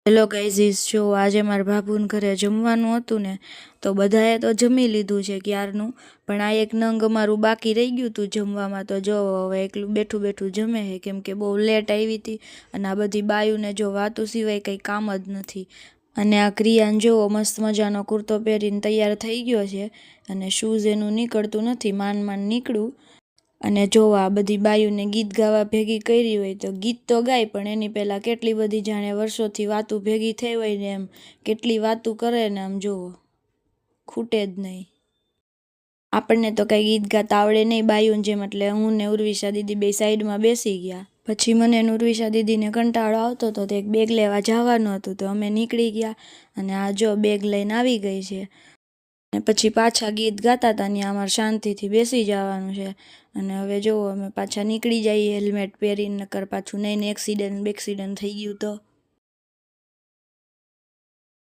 Hello ગાઈઝીસ, જો આજે મારા બાબુને ઘરે જમવાનું હતું ને, તો બધાએ તો જમી લીધું છે ક્યારનું, પણ આ એક નંગ અમારું બાકી રહી ગયું હતું જમવામાં. તો જો હવે એકલું બેઠું બેઠું જમે છે, કેમ કે બહુ લેટ આવી હતી અને આ બધી બાયુને જો વાતું સિવાય કંઈ કામ જ નથી. અને આ ક્રિયાને જોવો મસ્ત મજાનો કુર્તો પહેરીને તૈયાર થઈ ગયો છે અને શૂઝ એનું નીકળતું નથી, માંડ માંડ નીકળ્યું. અને જો આ બધી બાયુને ગીત ગાવા ભેગી કરી હોય તો ગીત તો ગાય, પણ એની પહેલાં કેટલી બધી જાણે વર્ષોથી વાતું ભેગી થઈ હોય ને એમ કેટલી વાતું કરે ને આમ જોવો, ખૂટે જ નહીં. આપણને તો કંઈ ગીત ગાતા આવડે નહીં બાયુને જેમ, એટલે હું ને ઉર્વિશા દીદી બે સાઈડમાં બેસી ગયા. પછી મને ને ઉર્વિશા દીદીને કંટાળો આવતો હતો તો એક બેગ લેવા જવાનું હતું, તો અમે નીકળી ગયા અને આ જો બેગ લઈને આવી ગઈ છે. અને પછી પાછા ગીત ગાતા હતા ત્યાં અમારે શાંતિથી બેસી જવાનું છે. અને હવે જુઓ અમે પાછા નીકળી જઈએ હેલ્મેટ પહેરીને, નકર પાછું નહીં ને એક્સિડન્ટ બેક્સિડન્ટ થઈ ગયું તો